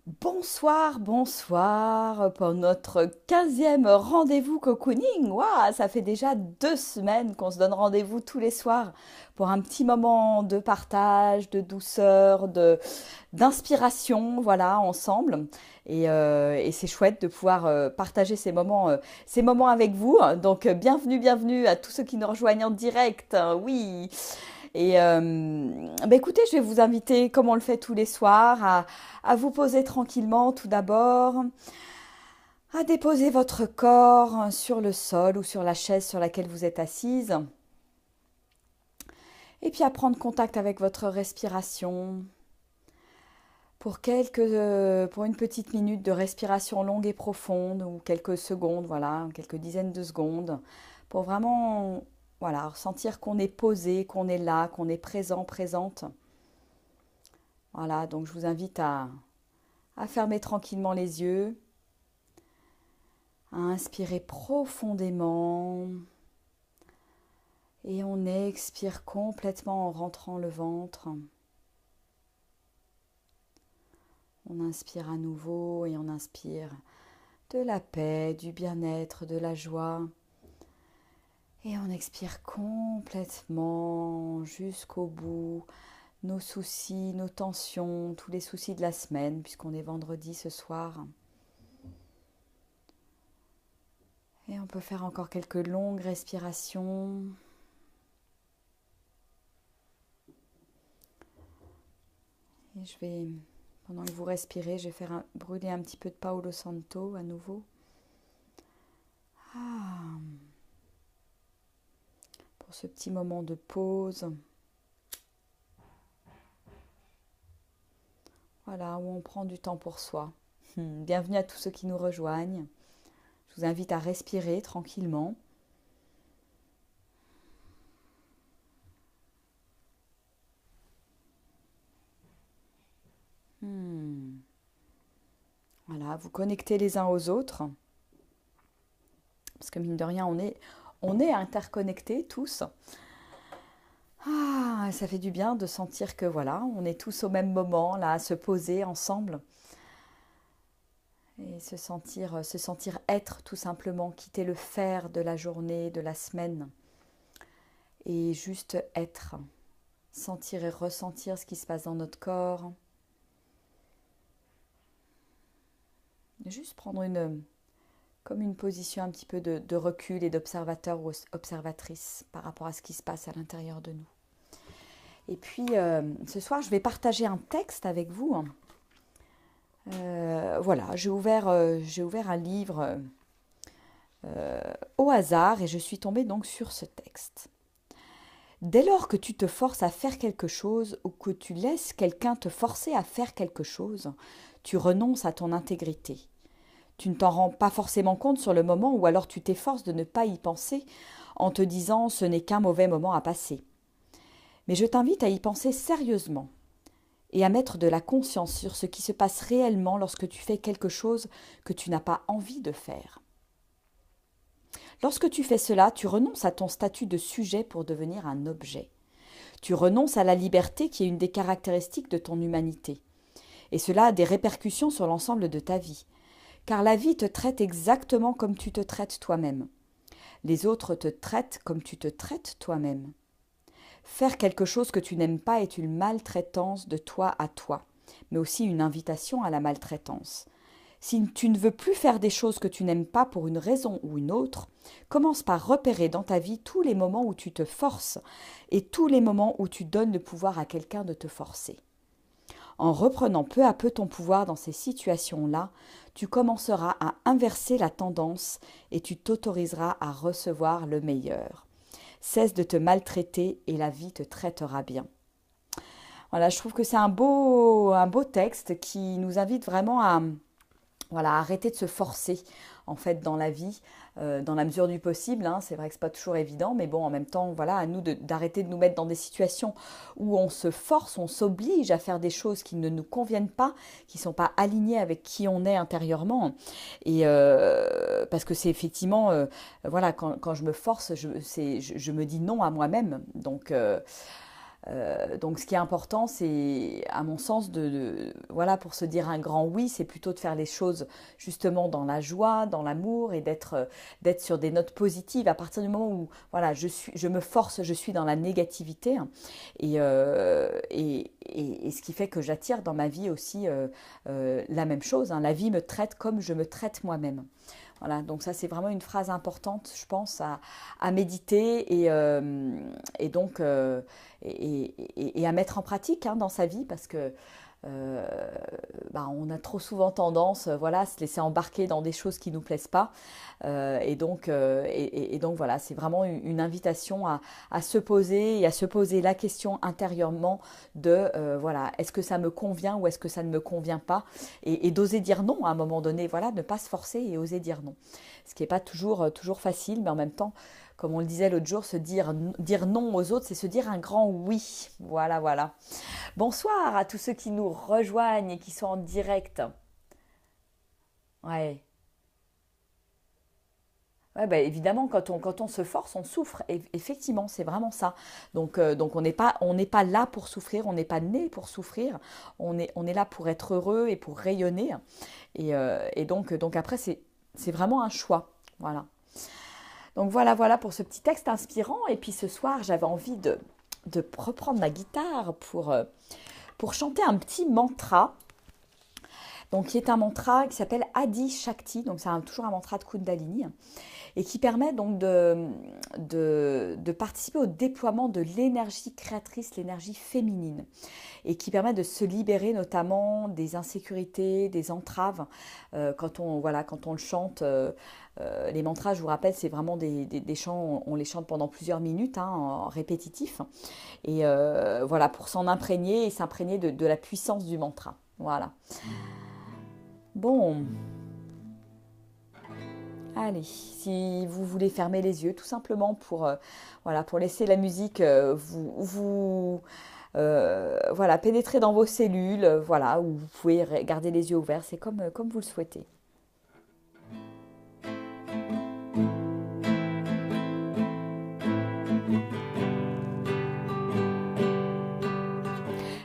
Bonsoir, bonsoir pour notre 15e rendez-vous cocooning. Waouh, ça fait déjà 2 semaines qu'on se donne rendez-vous tous les soirs pour un petit moment de partage, de douceur, d'inspiration, voilà, ensemble. Et c'est chouette de pouvoir partager ces moments avec vous. Donc, bienvenue, bienvenue à tous ceux qui nous rejoignent en direct. Oui. Écoutez, je vais vous inviter, comme on le fait tous les soirs, à vous poser tranquillement tout d'abord, à déposer votre corps sur le sol ou sur la chaise sur laquelle vous êtes assise, et puis à prendre contact avec votre respiration pour une petite minute de respiration longue et profonde, ou quelques secondes, voilà, quelques dizaines de secondes, pour vraiment, voilà, ressentir qu'on est posé, qu'on est là, qu'on est présent, présente. Voilà, donc je vous invite à fermer tranquillement les yeux, à inspirer profondément et on expire complètement en rentrant le ventre. On inspire à nouveau et on inspire de la paix, du bien-être, de la joie. Et on expire complètement jusqu'au bout nos soucis, nos tensions, tous les soucis de la semaine, puisqu'on est vendredi ce soir. Et on peut faire encore quelques longues respirations. Et pendant que vous respirez, je vais brûler un petit peu de Paolo Santo à nouveau. Ah, pour ce petit moment de pause. Voilà, où on prend du temps pour soi. Bienvenue à tous ceux qui nous rejoignent. Je vous invite à respirer tranquillement. Voilà, vous connectez les uns aux autres. Parce que mine de rien, on est interconnectés tous. Ah, ça fait du bien de sentir que voilà, on est tous au même moment, là, à se poser ensemble. Et se sentir être tout simplement, quitter le faire de la journée, de la semaine. Et juste être. Sentir et ressentir ce qui se passe dans notre corps. Juste prendre comme une position un petit peu de recul et d'observateur ou observatrice par rapport à ce qui se passe à l'intérieur de nous. Et puis, ce soir, je vais partager un texte avec vous. Voilà, j'ai ouvert un livre au hasard et je suis tombée donc sur ce texte. Dès lors que tu te forces à faire quelque chose ou que tu laisses quelqu'un te forcer à faire quelque chose, tu renonces à ton intégrité. Tu ne t'en rends pas forcément compte sur le moment ou alors tu t'efforces de ne pas y penser en te disant ce n'est qu'un mauvais moment à passer. Mais je t'invite à y penser sérieusement et à mettre de la conscience sur ce qui se passe réellement lorsque tu fais quelque chose que tu n'as pas envie de faire. Lorsque tu fais cela, tu renonces à ton statut de sujet pour devenir un objet. Tu renonces à la liberté qui est une des caractéristiques de ton humanité. Et cela a des répercussions sur l'ensemble de ta vie. Car la vie te traite exactement comme tu te traites toi-même. Les autres te traitent comme tu te traites toi-même. Faire quelque chose que tu n'aimes pas est une maltraitance de toi à toi, mais aussi une invitation à la maltraitance. Si tu ne veux plus faire des choses que tu n'aimes pas pour une raison ou une autre, commence par repérer dans ta vie tous les moments où tu te forces et tous les moments où tu donnes le pouvoir à quelqu'un de te forcer. En reprenant peu à peu ton pouvoir dans ces situations-là, tu commenceras à inverser la tendance et tu t'autoriseras à recevoir le meilleur. Cesse de te maltraiter et la vie te traitera bien. Voilà, je trouve que c'est un beau texte qui nous invite vraiment à, voilà, arrêter de se forcer en fait dans la vie, dans la mesure du possible. Hein. C'est vrai que c'est pas toujours évident, mais bon, en même temps, voilà, à nous d'arrêter de nous mettre dans des situations où on se force, on s'oblige à faire des choses qui ne nous conviennent pas, qui sont pas alignées avec qui on est intérieurement. Et parce que c'est effectivement, voilà, quand je me force, je me dis non à moi-même. Donc Donc ce qui est important, c'est à mon sens voilà, pour se dire un grand oui, c'est plutôt de faire les choses justement dans la joie, dans l'amour et d'être sur des notes positives. À partir du moment où voilà, je me force, je suis dans la négativité, hein, et ce qui fait que j'attire dans ma vie aussi la même chose, hein. La vie me traite comme je me traite moi-même. Voilà, donc ça c'est vraiment une phrase importante, je pense, à méditer et donc et à mettre en pratique, hein, dans sa vie, parce que euh, on a trop souvent tendance, voilà, à se laisser embarquer dans des choses qui nous plaisent pas. Et donc voilà, c'est vraiment une invitation à se poser et à se poser la question intérieurement de voilà, est-ce que ça me convient ou est-ce que ça ne me convient pas, et d'oser dire non à un moment donné, voilà, ne pas se forcer et oser dire non. Ce qui n'est pas toujours facile, mais en même temps, comme on le disait l'autre jour, dire non aux autres, c'est se dire un grand oui. Voilà, voilà. Bonsoir à tous ceux qui nous rejoignent et qui sont en direct. Ouais. Ouais, bah, évidemment, quand on se force, on souffre. Et effectivement, c'est vraiment ça. Donc on n'est pas là pour souffrir, on n'est pas né pour souffrir. On est là pour être heureux et pour rayonner. Et donc après, c'est vraiment un choix. Voilà. Donc voilà pour ce petit texte inspirant. Et puis ce soir, j'avais envie de reprendre ma guitare pour chanter un petit mantra. Donc, qui est un mantra qui s'appelle Adi Shakti. Donc, c'est toujours un mantra de Kundalini, et qui permet donc de participer au déploiement de l'énergie créatrice, l'énergie féminine, et qui permet de se libérer notamment des insécurités, des entraves. Quand on le chante, les mantras, je vous rappelle, c'est vraiment des chants, on les chante pendant plusieurs minutes, hein, en répétitif, et voilà, pour s'en imprégner et s'imprégner de la puissance du mantra. Voilà. Bon, allez, si vous voulez fermer les yeux, tout simplement pour laisser la musique voilà, pénétrer dans vos cellules, voilà, ou vous pouvez garder les yeux ouverts, c'est comme vous le souhaitez.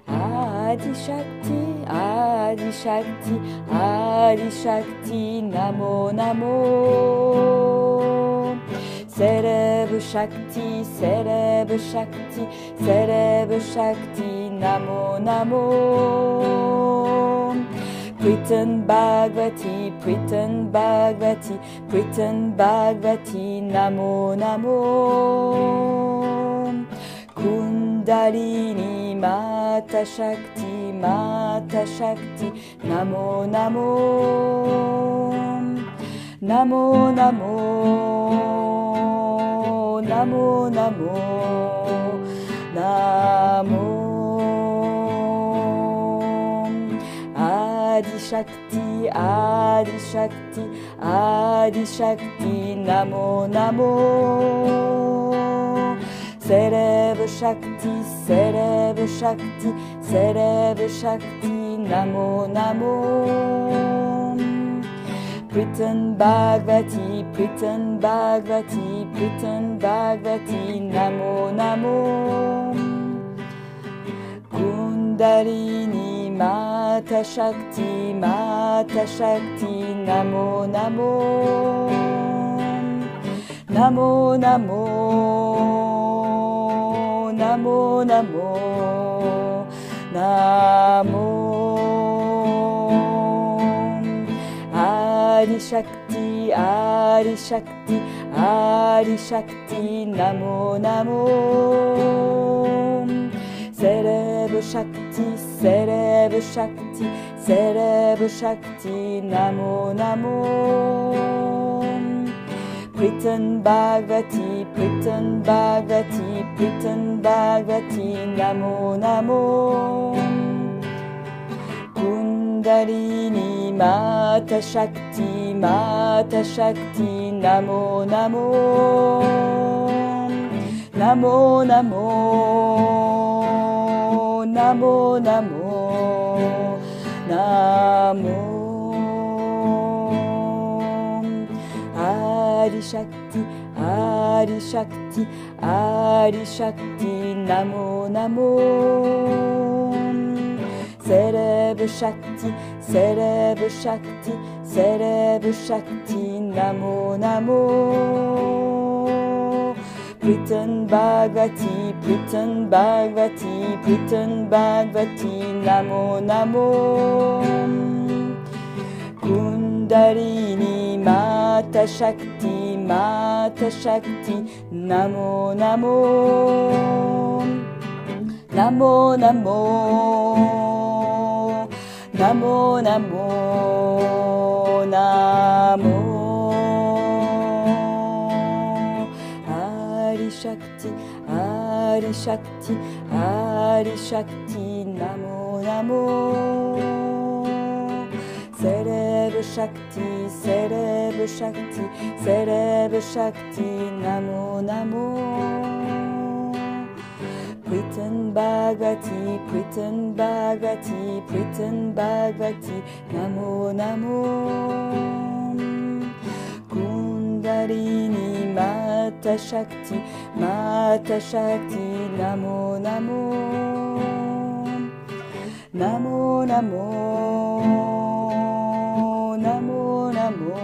Adi Shakti, Adi Shakti, Adi Shakti, Namo Namo. S'élève Shakti, s'élève Shakti, s'élève Shakti, Namo Namo. Pritan Bhagavati, Pritan Bhagavati, Pritan Bhagavati, Namo Namo. Kundalini Mata Shakti, Mata Shakti, Namo Namo. Namo Namo, Namo Namo, Namo. Adi Shakti, Adi Shakti, Adi Shakti, Namo Namo. S'élève Shakti, s'élève Shakti, s'élève Shakti, Namo Namo. Pritan Bhagavati, Pritan Bhagavati, Pritan Bhagavati, Namo Namo. Kundalini Mata Shakti, Mata Shakti, Namo Namo. Namo Namo, Namo Namo, Namo. Adi Shakti, Adi Shakti, Adi Shakti, Namo Namo. S'élève Shakti, s'élève Shakti, s'élève Shakti, Namo Namo. Pritan Bhagavati, Pritan Bhagavati, Pritan Bhagavati, Namo Namo. Kundalini Mata Shakti, Mata Shakti, Namo Namo. Namo Namo, Namo Namo, Namo. Adi Shakti, Adi Adi Shakti, Adi Shakti, Namo Namo. Célèbre Shakti, célèbre Shakti, célèbre Shakti, Namo Namo. Pritan Bhagavati, Pritan Bhagavati, Pritan Bhagavati, Namo Namo. Kundalini Mata Shakti, Mata Shakti, Namo Namo. Namo Namo. Namo Namo. Namo. Adi Shakti, Adi Shakti, Adi Shakti, Namo Namo. Célèbre Shakti, célèbre Shakti, célèbre Shakti, Namo Namo. Pritan Bhagavati, Pritan Bhagavati, Pritan Bhagavati, Namo Namo. Kundalini Mata Shakti, Mata Shakti, Namo Namo. Namo Namo. Namo Namo.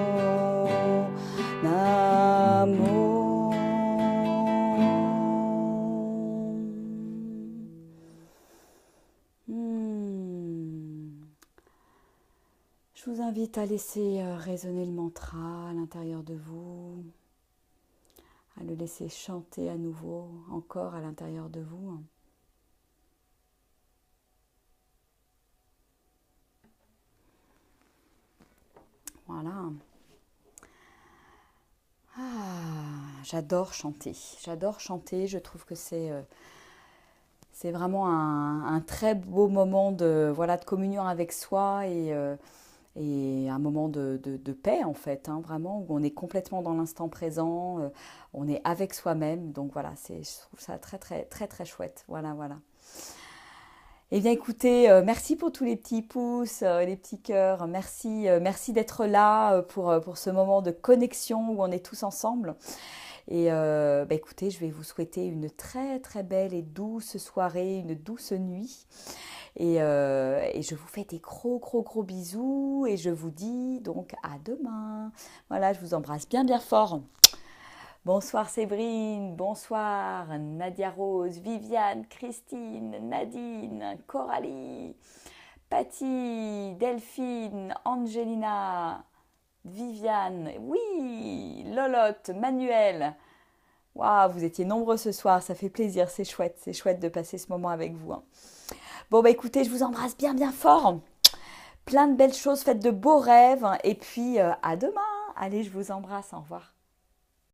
Namo. Je vous invite à laisser résonner le mantra à l'intérieur de vous, à le laisser chanter à nouveau, encore à l'intérieur de vous. Voilà. J'adore chanter. J'adore chanter. Je trouve que c'est vraiment un très beau moment de communion avec soi et un moment de paix en fait, hein, vraiment, où on est complètement dans l'instant présent, on est avec soi-même. Donc voilà, je trouve ça très très très très chouette. Voilà. Eh bien écoutez, merci pour tous les petits pouces, les petits cœurs, merci d'être là pour ce moment de connexion où on est tous ensemble. Et écoutez, je vais vous souhaiter une très très belle et douce soirée, une douce nuit. Et je vous fais des gros bisous et je vous dis donc à demain. Voilà, je vous embrasse bien fort. Bonsoir Séverine, bonsoir Nadia Rose, Viviane, Christine, Nadine, Coralie, Patty, Delphine, Angelina, Viviane, oui, Lolotte, Manuel. Waouh, vous étiez nombreux ce soir, ça fait plaisir, c'est chouette de passer ce moment avec vous. Hein. Bon écoutez, je vous embrasse bien fort. Plein de belles choses, faites de beaux rêves et puis à demain. Allez, je vous embrasse, au revoir.